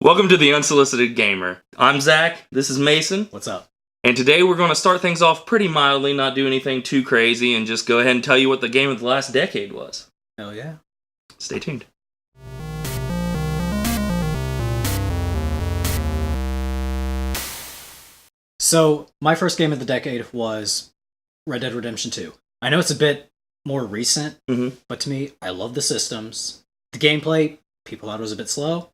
Welcome to the Unsolicited Gamer. I'm Zach, this is Mason, What's up? and today we're going to start things off pretty mildly, not do anything too crazy, and just go ahead and tell you what the game of the last decade was. Hell yeah. Stay tuned. So, my first game of the decade was Red Dead Redemption 2. I know it's a bit more recent, but to me, I love the systems. The gameplay, people thought it was a bit slow.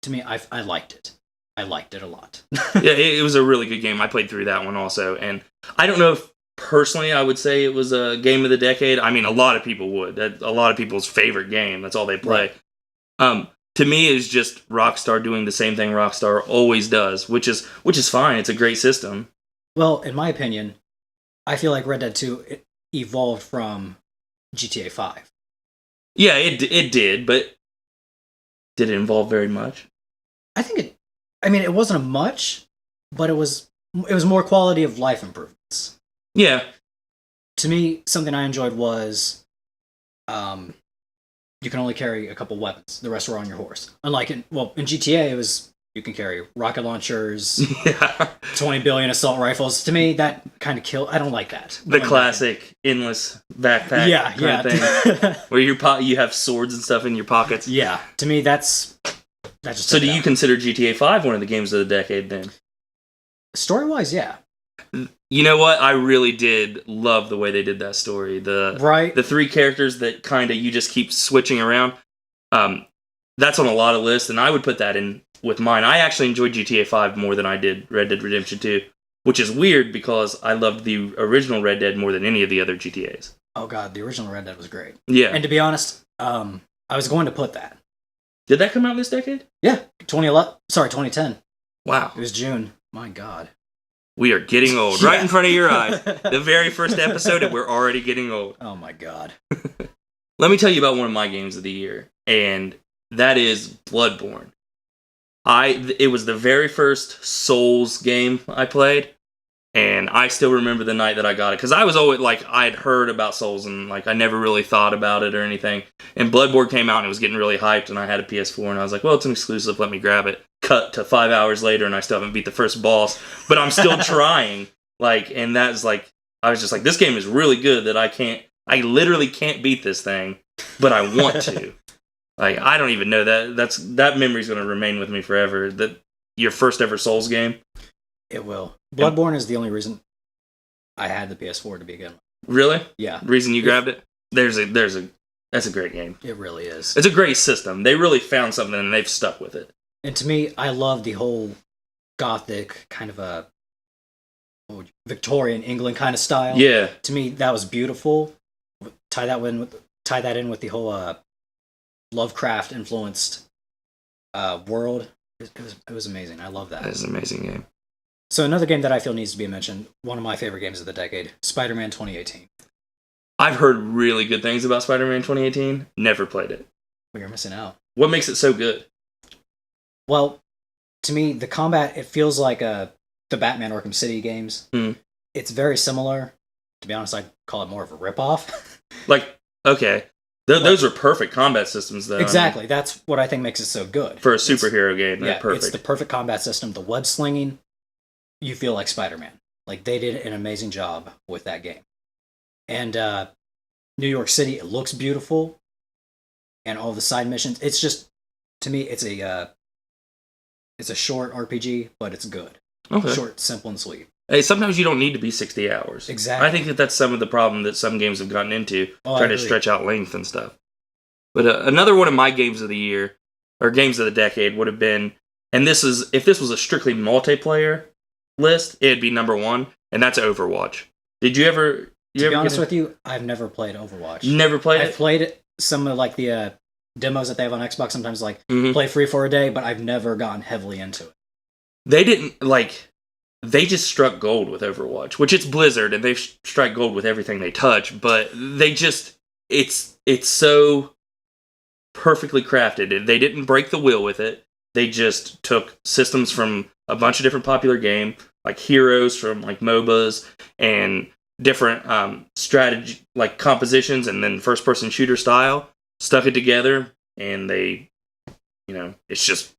To me, I liked it. I liked it a lot. Yeah, it was a really good game. I played through that one also, and I don't know if personally I would say it was a game of the decade. I mean, a lot of people would. That's a lot of people's favorite game. That's all they play. Right. To me, it's just Rockstar doing the same thing Rockstar always does, which is fine. It's a great system. Well, in my opinion, I feel like Red Dead 2 evolved from GTA 5. Yeah, it did, but did it involve very much? I think it wasn't much, but it was more quality of life improvements. Yeah. To me, something I enjoyed was you can only carry a couple weapons. The rest were on your horse. Unlike in GTA, it was you can carry rocket launchers, 20 billion assault rifles. To me, that kind of I don't like that. The classic endless backpack kind of thing. Where you have swords and stuff in your pockets. Yeah. To me, that just So do you consider GTA 5 one of the games of the decade then? Story-wise, yeah. You know what? I really did love the way they did that story. The three characters that kind of you just keep switching around. That's on a lot of lists, and I would put that in with mine. I actually enjoyed GTA 5 more than I did Red Dead Redemption 2, which is weird because I loved the original Red Dead more than any of the other GTAs. Oh god, the original Red Dead was great. Yeah. And to be honest, I was going to put that. Did that come out this decade? Yeah, 2010. Wow. It was June. My god. We are getting old. Right in front of your eyes. The very first episode, and we're already getting old. Oh my god. Let me tell you about one of my games of the year, and that is Bloodborne. It was the very first Souls game I played, and I still remember the night that I got it, because I was always, I'd heard about Souls, and, I never really thought about it or anything, and Bloodborne came out, and it was getting really hyped, and I had a PS4, and I was like, well, it's an exclusive, let me grab it. Cut to 5 hours later, and I still haven't beat the first boss, but I'm still trying, and that's, I was just like, this game is really good that I literally can't beat this thing, but I want to. I don't even know that memory's going to remain with me forever, that your first ever Souls game. It will. Bloodborne is the only reason I had the PS4 to begin with. Really? Yeah. Reason you grabbed it? That's a great game. It really is. It's a great system. They really found something and they've stuck with it. And to me, I love the whole gothic kind of a Victorian England kind of style. Yeah. To me, that was beautiful. Tie that in with the whole Lovecraft influenced world. It was amazing. I love that. That is an amazing game. So another game that I feel needs to be mentioned, one of my favorite games of the decade, Spiderman 2018. I've heard really good things about Spider-Man 2018. Never played it. Well, you're missing out. What makes it so good? Well, to me, the combat, it feels like the Batman Arkham City games. It's very similar. To be honest, I'd call it more of a ripoff. Okay. Those are perfect combat systems, though. Exactly. I mean, that's what I think makes it so good. For a superhero game, yeah, perfect. It's the perfect combat system. The web slinging, you feel like Spider-Man. They did an amazing job with that game. And New York City, it looks beautiful. And all the side missions, it's just, to me, it's a short RPG, but it's good. Okay. Short, simple, and sweet. Hey, sometimes you don't need to be 60 hours. Exactly. I think that's some of the problem that some games have gotten into, trying to stretch out length and stuff. But another one of my games of the year, or games of the decade, would have been, and if this was a strictly multiplayer list, it'd be number one, and that's Overwatch. Did you ever... To be honest with you, I've never played Overwatch. Never played it? I've played it, some of the demos that they have on Xbox, sometimes play free for a day, but I've never gotten heavily into it. They didn't, they just struck gold with Overwatch, which it's Blizzard, and they strike gold with everything they touch, but they just, it's so perfectly crafted. They didn't break the wheel with it. They just took systems from a bunch of different popular games, like heroes from MOBAs, and different strategy, compositions, and then first-person shooter style, stuck it together, and they, it's just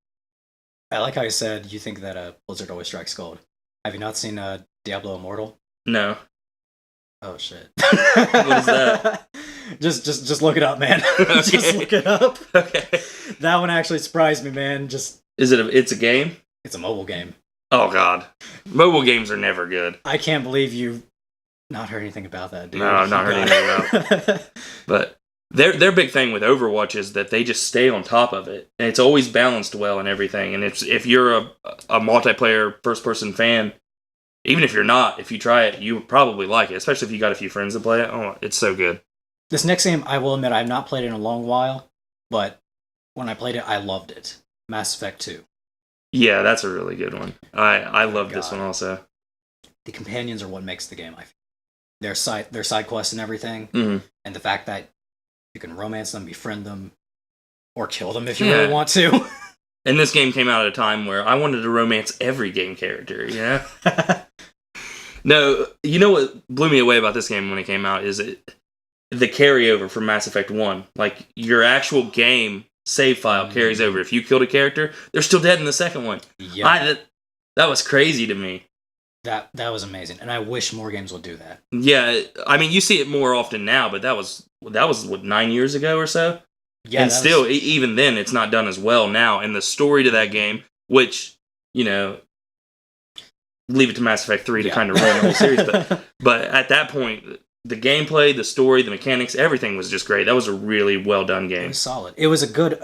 I like how you said you think that Blizzard always strikes gold. Have you not seen Diablo Immortal? No. Oh shit! What is that? Just look it up, man. Okay. Just look it up. Okay. That one actually surprised me, man. Just It's a game? it's a mobile game. Oh god. Mobile games are never good. I can't believe you've not heard anything about that, dude. No, I've not heard anything about it. But their big thing with Overwatch is that they just stay on top of it. And it's always balanced well and everything. And if you're a multiplayer first person fan, even if you're not, if you try it, you would probably like it, especially if you got a few friends that play it. Oh, it's so good. This next game, I will admit, I've not played it in a long while, but when I played it, I loved it. Mass Effect 2. Yeah, that's a really good one. I love this one also. The companions are what makes the game. I feel. Their side quests and everything, Mhm. and the fact that you can romance them, befriend them, or kill them if you really want to. And this game came out at a time where I wanted to romance every game character, you know? No, you know what blew me away about this game when it came out is the carryover from Mass Effect 1. Like, your actual game save file carries over. If you killed a character, they're still dead in the second one. Yeah. That was crazy to me. That was amazing, and I wish more games would do that. Yeah, I mean, you see it more often now, but that was what, 9 years ago or so? Yeah, and still, even then, it's not done as well now. And the story to that game, which, you know, leave it to Mass Effect 3 to kind of run the whole series, but at that point, the gameplay, the story, the mechanics, everything was just great. That was a really well done game. It was solid. It was a good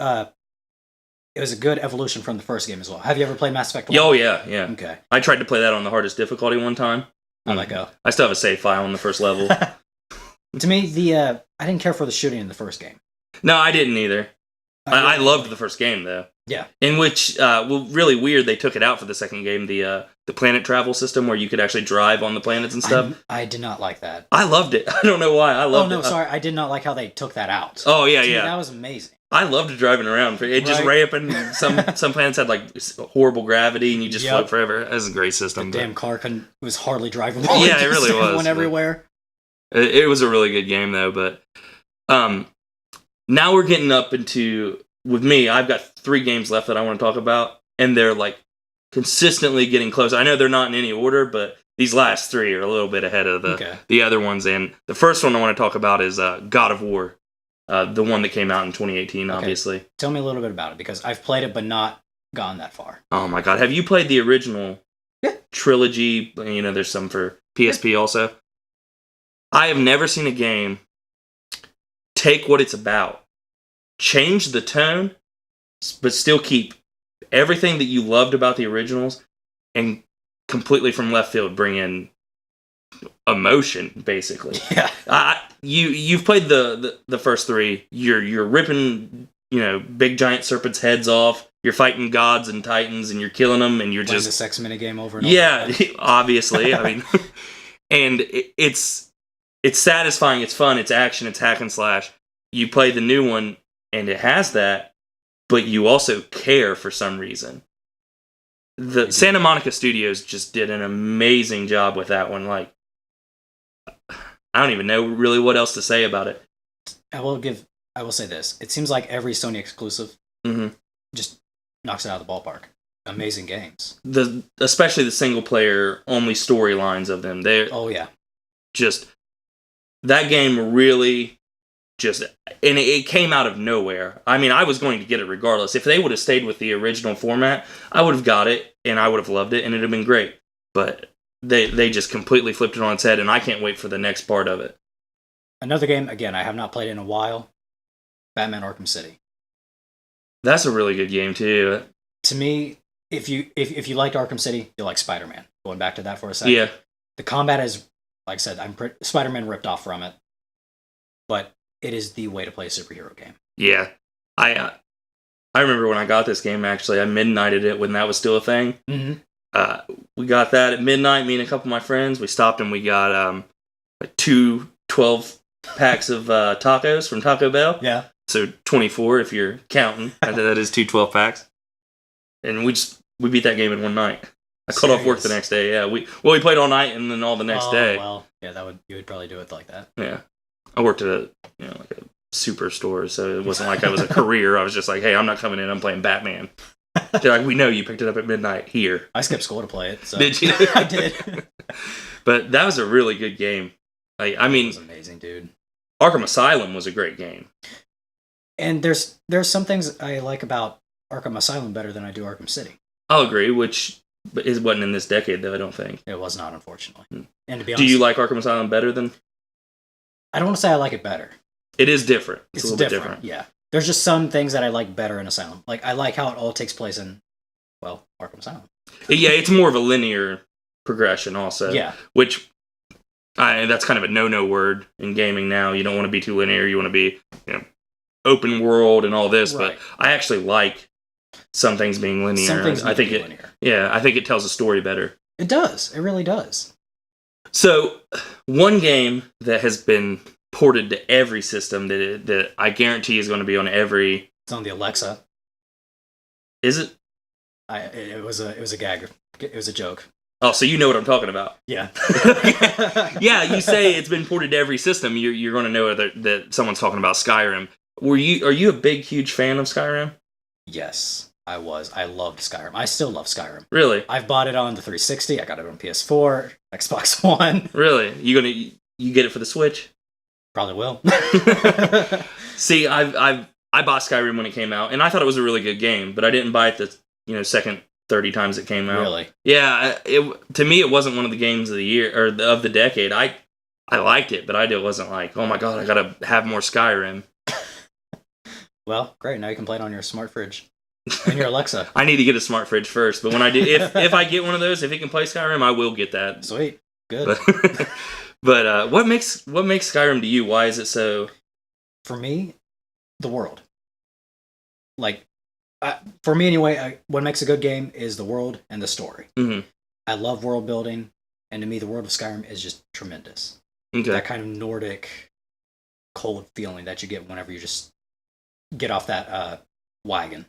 evolution from the first game as well. Have you ever played Mass Effect 1? Oh, yeah. Okay. I tried to play that on the hardest difficulty one time. How'd that go? I still have a save file on the first level. To me, I didn't care for the shooting in the first game. No, I didn't either. I loved the first game, though. Yeah. In which, really weird, they took it out for the second game, the planet travel system where you could actually drive on the planets and stuff. I did not like that. I loved it. I don't know why. I loved it. Oh, no, sorry. I did not like how they took that out. Oh, yeah, Dude, yeah. That was amazing. I loved driving around. It just ramping. Some planets had like horrible gravity, and you just float forever. That was a great system. The damn car was hardly drivable. Yeah, it really was. Went everywhere. It was a really good game, though. But now we're getting up into, with me, I've got 3 games left that I want to talk about, and they're like consistently getting close. I know they're not in any order, but these last 3 are a little bit ahead of the other ones. And the first one I want to talk about is God of War. The one that came out in 2018, obviously. Tell me a little bit about it, because I've played it, but not gone that far. Oh my god. Have you played the original trilogy? You know, there's some for PSP also. I have never seen a game take what it's about, change the tone, but still keep everything that you loved about the originals, and completely from left field bring in emotion, basically. Yeah. You've played the first 3. You're ripping, big giant serpents' heads off. You're fighting gods and titans, and you're killing them, and you're Playing just the sex minigame over and over. Yeah, obviously. I mean, and it's satisfying. It's fun. It's action. It's hack and slash. You play the new one, and it has that, but you also care for some reason. The Santa Monica Studios just did an amazing job with that one. Like, I don't even know really what else to say about it. I will say this. It seems like every Sony exclusive just knocks it out of the ballpark. Amazing games. Especially the single player only storylines of them. Oh yeah. Just that game really and it came out of nowhere. I mean, I was going to get it regardless. If they would have stayed with the original format, I would have got it and I would have loved it and it'd have been great. But they just completely flipped it on its head, and I can't wait for the next part of it. Another game, again, I have not played in a while. Batman Arkham City. That's a really good game too. To me, if you liked Arkham City, you'll like Spider-Man. Going back to that for a second. Yeah. The combat is, like I said, Spider-Man ripped off from it, but it is the way to play a superhero game. Yeah. I remember when I got this game, actually, I midnighted it when that was still a thing. Mm-hmm. We got that at midnight, me and a couple of my friends. We stopped and we got 2 12-packs of tacos from Taco Bell. Yeah. So 24 if you're counting. That is 2 12-packs. And we beat that game in one night. I called off work the next day. Yeah, we played all night and then all the next day. Well, yeah, you would probably do it like that. Yeah. I worked at like a superstore, so it wasn't like I was a career. I was just like, hey, I'm not coming in, I'm playing Batman. They're like, we know you picked it up at midnight here. I skipped school to play it. So. Did you? I did. But that was a really good game. Like, I mean, it was amazing, dude. Arkham Asylum was a great game. And there's some things I like about Arkham Asylum better than I do Arkham City. I'll agree, which wasn't in this decade, though, I don't think. It was not, unfortunately. And to be honest, do you like Arkham Asylum better than? I don't want to say I like it better. It is different. It's a little bit different. Yeah. There's just some things that I like better in Asylum. Like, I like how it all takes place in, well, Arkham Asylum. Yeah, it's more of a linear progression also. Yeah. Which, that's kind of a no-no word in gaming now. You don't want to be too linear. You want to be, open world and all this. Right. But I actually like some things being linear. Some things I think it, linear. Yeah, I think it tells a story better. It does. It really does. So, one game that has been ported to every system that I guarantee is going to be on every. It's on the Alexa. Is it? It was a gag. It was a joke. Oh, so you know what I'm talking about? Yeah. Yeah, you say it's been ported to every system. You're going to know that someone's talking about Skyrim. Are you a big, huge fan of Skyrim? Yes, I was. I loved Skyrim. I still love Skyrim. Really? I've bought it on the 360. I got it on PS4, Xbox One. Really? You get it for the Switch? Probably will. See, I bought Skyrim when it came out, and I thought it was a really good game, but I didn't buy it the second 30 times it came out. Really? Yeah. To me, it wasn't one of the games of the year or of the decade. I liked it, but I wasn't like, oh my god, I gotta have more Skyrim. Well, great. Now you can play it on your smart fridge and your Alexa. I need to get a smart fridge first, but when I do, if I get one of those, if it can play Skyrim, I will get that. Sweet. Good. But what makes Skyrim to you? Why is it so? For me, the world. Like, for me anyway, what makes a good game is the world and the story. Mm-hmm. I love world building, and to me, the world of Skyrim is just tremendous. Okay. That kind of Nordic, cold feeling that you get whenever you just get off that wagon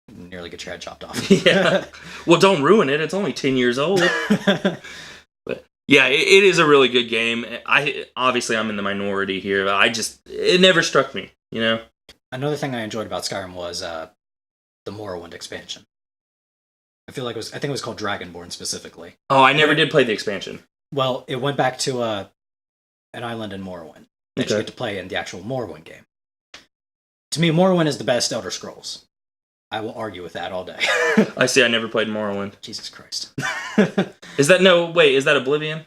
and nearly get your head chopped off. Yeah. Well, don't ruin it. It's only 10 years old. But yeah, it is a really good game. Obviously I'm in the minority here, but it never struck me, Another thing I enjoyed about Skyrim was the Morrowind expansion. I think it was called Dragonborn specifically. Oh, I never did play the expansion. Well, it went back to an island in Morrowind that you get to play in the actual Morrowind game. To me, Morrowind is the best Elder Scrolls. I will argue with that all day. I see. I never played Morrowind. Jesus Christ. Is that Oblivion?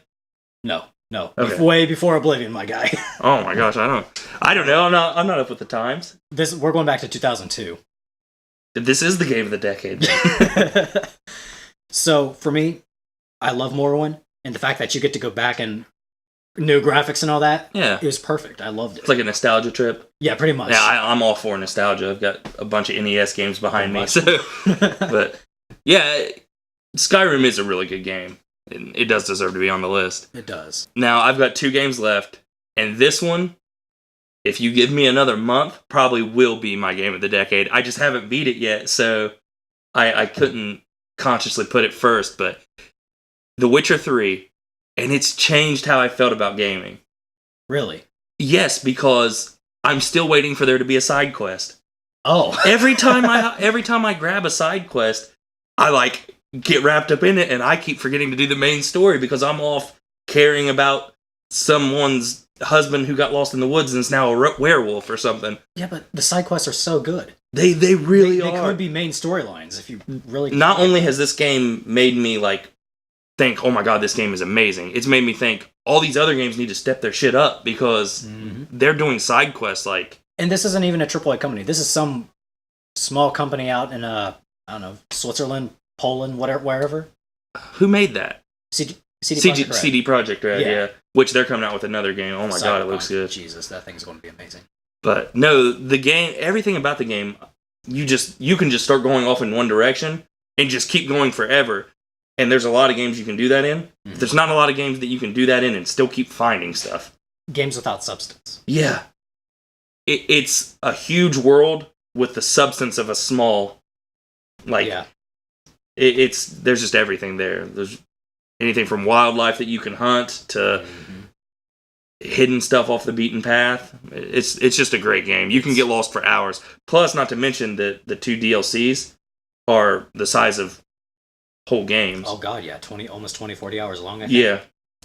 No. Okay. Way before Oblivion, my guy. Oh my gosh, I don't know. I'm not up with the times. We're going back to 2002. This is the game of the decade. So, for me, I love Morrowind, and the fact that you get to go back and new graphics and all that, yeah, it was perfect. I loved it. It's like a nostalgia trip. Yeah, pretty much. Yeah, I'm all for nostalgia. I've got a bunch of NES games behind me. So, but yeah, Skyrim is a really good game. It does deserve to be on the list. It does. Now, I've got 2 games left, and this one, if you give me another month, probably will be my game of the decade. I just haven't beat it yet, so I couldn't consciously put it first, but The Witcher 3, and it's changed how I felt about gaming. Really? Yes, because I'm still waiting for there to be a side quest. Oh. every time I grab a side quest, I get wrapped up in it, and I keep forgetting to do the main story because I'm off caring about someone's husband who got lost in the woods and is now a werewolf or something. Yeah, but the side quests are so good. They really are. They could be main storylines if you really. Not only has this game made me think, oh my god, this game is amazing. It's made me think all these other games need to step their shit up because they're doing side quests And this isn't even a AAA company. This is some small company out in I don't know, Switzerland, Poland, wherever. Who made that? CD Projekt Red, yeah. Which they're coming out with another game. Oh my god, it looks good. Jesus, that thing's going to be amazing. But no, the game, everything about the game, you can just start going off in one direction and just keep going forever. And there's a lot of games you can do that in. Mm-hmm. There's not a lot of games that you can do that in and still keep finding stuff. Games without substance. Yeah. It's a huge world with the substance of a small, there's just everything there. There's anything from wildlife that you can hunt to hidden stuff off the beaten path. It's just a great game. You can get lost for hours. Plus, not to mention the 2 DLCs. are the size of whole games. Oh god, yeah, almost 20, 40 hours long, I think. Yeah,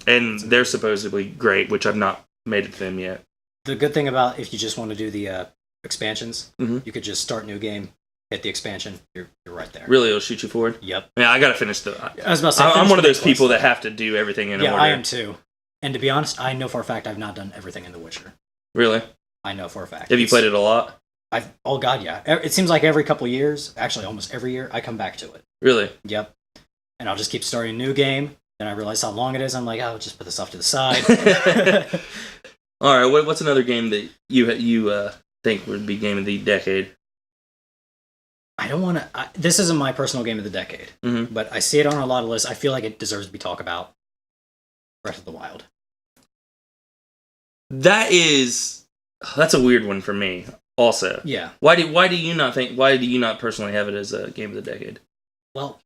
and they're supposedly great, which I've not made it to them yet. The good thing about if you just want to do the expansions, Mm-hmm. you could just start new game, hit the expansion, you're right there. Really, it'll shoot you forward? Yep. Yeah, I gotta finish the... I was about to say, I'm one of those people that have to do everything in order. Yeah, I am too. And to be honest, I know for a fact I've not done everything in The Witcher. Really? I know for a fact. Have you played it a lot? Oh god, yeah. It seems like every couple of years, actually almost every year, I come back to it. Really? Yep. And I'll just keep starting a new game. Then I realize how long it is. I'm like, I'll just put this off to the side. All right. What's another game that you think would be game of the decade? I don't want to. This isn't my personal game of the decade, Mm-hmm. but I see it on a lot of lists. I feel like it deserves to be talked about. Breath of the Wild. That's a weird one for me. Also, Yeah. Why do you not personally have it as a game of the decade? Well,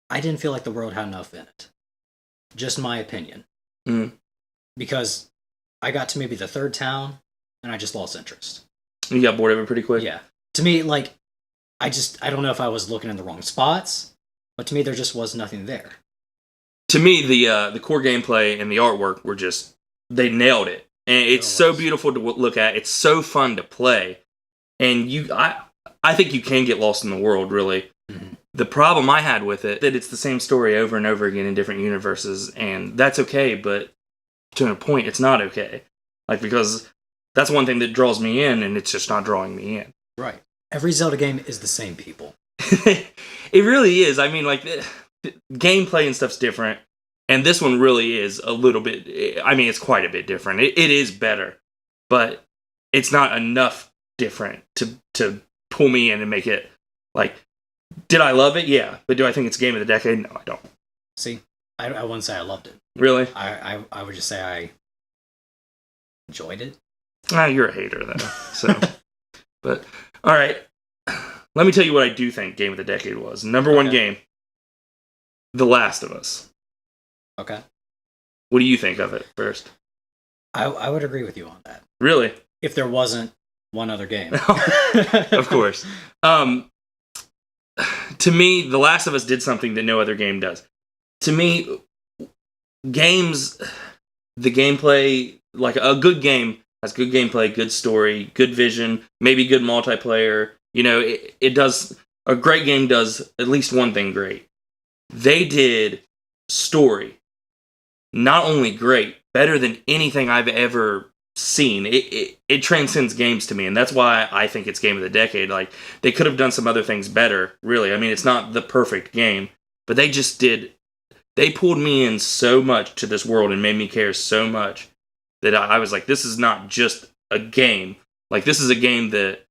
I didn't feel like the world had enough in it. Just my opinion. Mm-hmm. Because I got to maybe the third town, and I just lost interest. You got bored of it pretty quick? Yeah. To me, like, I don't know if I was looking in the wrong spots, but to me there just was nothing there. To me, the core gameplay and the artwork were just, they nailed it. And it's so beautiful to look at. It's so fun to play. And I think you can get lost in the world, really. Mm-hmm. The problem I had with it, that it's the same story over and over again in different universes, and that's okay, but to a point, it's not okay. Like, because that's one thing that draws me in, and it's just not drawing me in. Right. Every Zelda game is the same people. It really is. I mean, like, the gameplay and stuff's different, and this one really is a little bit, I mean, it's quite a bit different. It is better, but it's not enough different to pull me in and make it, like, did I love it? Yeah. But do I think it's game of the decade? No, I don't. See, I wouldn't say I loved it. Really? I would just say I enjoyed it. You're a hater, though. So, but, all right. Let me tell you what I do think game of the decade was. Number one game, The Last of Us. Okay. What do you think of it first? I would agree with you on that. Really? If there wasn't one other game. Of course. To me, The Last of Us did something that no other game does. To me, games, the gameplay, like a good game has good gameplay, good story, good vision, maybe good multiplayer. You know, it does, a great game does at least one thing great. They did story. Not only great, better than anything I've ever seen. It transcends games to me, and that's why I think it's game of the decade. Like, they could have done some other things better, really. I mean, it's not the perfect game, but they just did. They pulled me in so much to this world and made me care so much that I was like, this is not just a game. Like, this is a game that,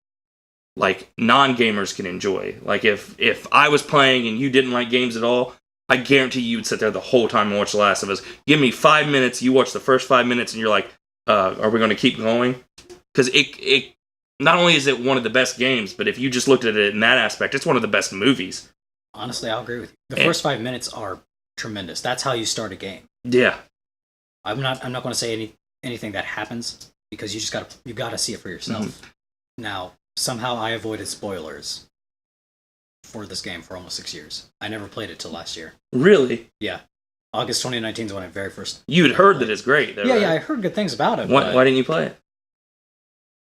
like, non-gamers can enjoy. Like, if I was playing and you didn't like games at all, I guarantee you would sit there the whole time and watch The Last of Us. Give me 5 minutes, you watch the first 5 minutes, and you're like, are we going to keep going? Because it not only is it one of the best games, but if you just looked at it in that aspect, it's one of the best movies. Honestly, I'll agree with you. The first 5 minutes are tremendous. That's how you start a game. Yeah. I'm not going to say anything that happens, because you got to see it for yourself. Mm-hmm. Now, somehow I avoided spoilers for this game for almost 6 years. I never played it till last year. Really? Yeah. August 2019 is when I very first... You had heard that it's great, though, right? Yeah, I heard good things about it. Why didn't you play it?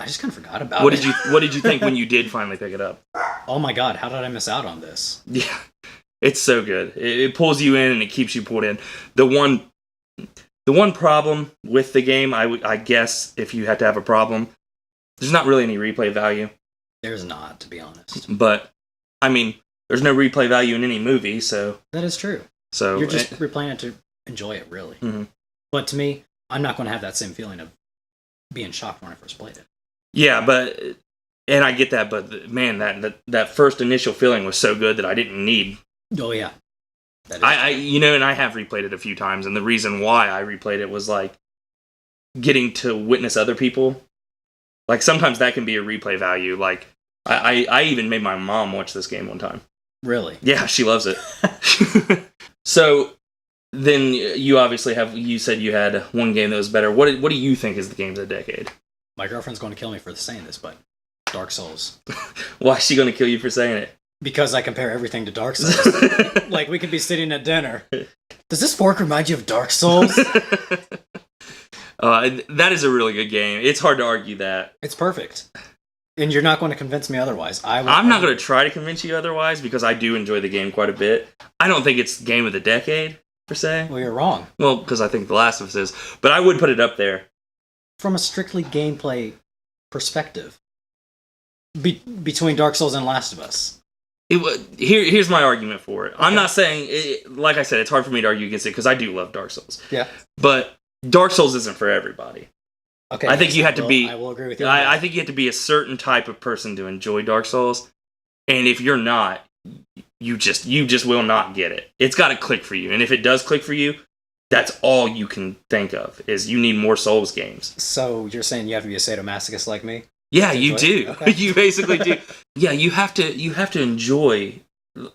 I just kind of forgot about it. What did you think when you did finally pick it up? Oh my god, how did I miss out on this? Yeah, it's so good. It pulls you in and it keeps you pulled in. The one problem with the game, I guess, if you had to have a problem, there's not really any replay value. There's not, to be honest. But, I mean, there's no replay value in any movie, so... That is true. So you're just replaying it to enjoy it, really. Mm-hmm. But to me, I'm not going to have that same feeling of being shocked when I first played it. Yeah, and I get that, but man, that first initial feeling was so good that I didn't need. Oh yeah, I and I have replayed it a few times, and the reason why I replayed it was like getting to witness other people. Like, sometimes that can be a replay value. Like, I even made my mom watch this game one time. Really? Yeah, she loves it. So then you obviously you said you had one game that was better. What do you think is the game of the decade? My girlfriend's going to kill me for saying this, but Dark Souls. Why is she going to kill you for saying it? Because I compare everything to Dark Souls. Like, we could be sitting at dinner. Does this fork remind you of Dark Souls? That is a really good game. It's hard to argue that. It's perfect. And you're not going to convince me otherwise. I'm not going to try to convince you otherwise because I do enjoy the game quite a bit. I don't think it's game of the decade, per se. Well, you're wrong. Well, because I think The Last of Us is. But I would put it up there. From a strictly gameplay perspective, between Dark Souls and Last of Us. Here's my argument for it. Okay. I'm not saying, like I said, it's hard for me to argue against it because I do love Dark Souls. Yeah. But Dark Souls isn't for everybody. Okay. I think you have to be. I will agree with you. I think you have to be a certain type of person to enjoy Dark Souls, and if you're not, you just will not get it. It's got to click for you, and if it does click for you, that's all you can think of is you need more Souls games. So you're saying you have to be a sadomasochist like me? Yeah, you do. Okay. You basically do. Yeah, you have to enjoy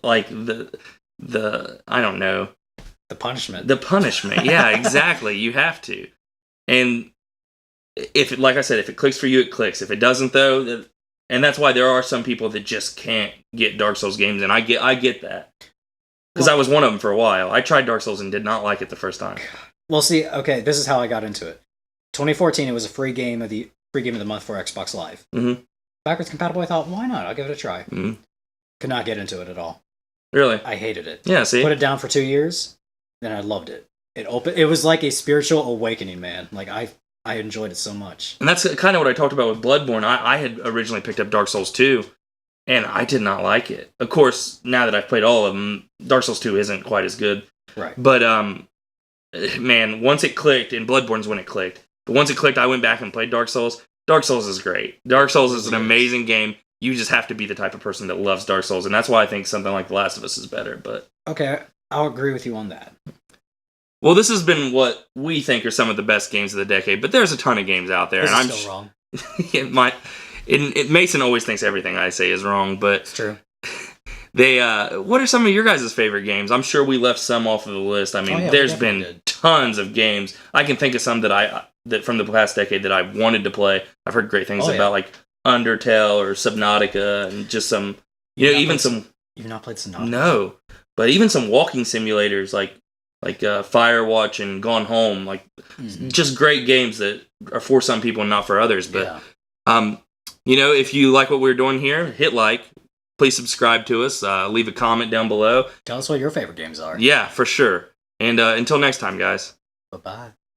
like the I don't know. The punishment. The punishment. Yeah, exactly. You have to. And if it, like I said, if it clicks for you, it clicks. If it doesn't though, and that's why there are some people that just can't get Dark Souls games, and I get that. Because I was one of them for a while. I tried Dark Souls and did not like it the first time. Well, see, okay, this is how I got into it. 2014, it was a free game of the month for Xbox Live. Mm-hmm. Backwards compatible, I thought, why not? I'll give it a try. Mm-hmm. Could not get into it at all. Really? I hated it. Yeah, see? Put it down for 2 years, then I loved it. It was like a spiritual awakening, man. Like, I enjoyed it so much. And that's kind of what I talked about with Bloodborne. I had originally picked up Dark Souls 2, and I did not like it. Of course, now that I've played all of them, Dark Souls 2 isn't quite as good. Right. But, man, once it clicked, and Bloodborne's when it clicked, but once it clicked, I went back and played Dark Souls. Dark Souls is great. Dark Souls is an amazing game. You just have to be the type of person that loves Dark Souls, and that's why I think something like The Last of Us is better. But okay, I'll agree with you on that. Well, this has been what we think are some of the best games of the decade, but there's a ton of games out there. This and is still wrong. Mason always thinks everything I say is wrong, but it's true. What are some of your guys' favorite games? I'm sure we left some off of the list. I mean, there's been tons of games. I can think of some that from the past decade that I wanted to play. I've heard great things about, like Undertale or Subnautica, and just some, even some. You've not played Subnautica? No, but even some walking simulators like Firewatch and Gone Home, just great games that are for some people and not for others. But if you like what we're doing here, hit like. Please subscribe to us. Leave a comment down below. Tell us what your favorite games are. Yeah, for sure. And until next time, guys. Bye-bye.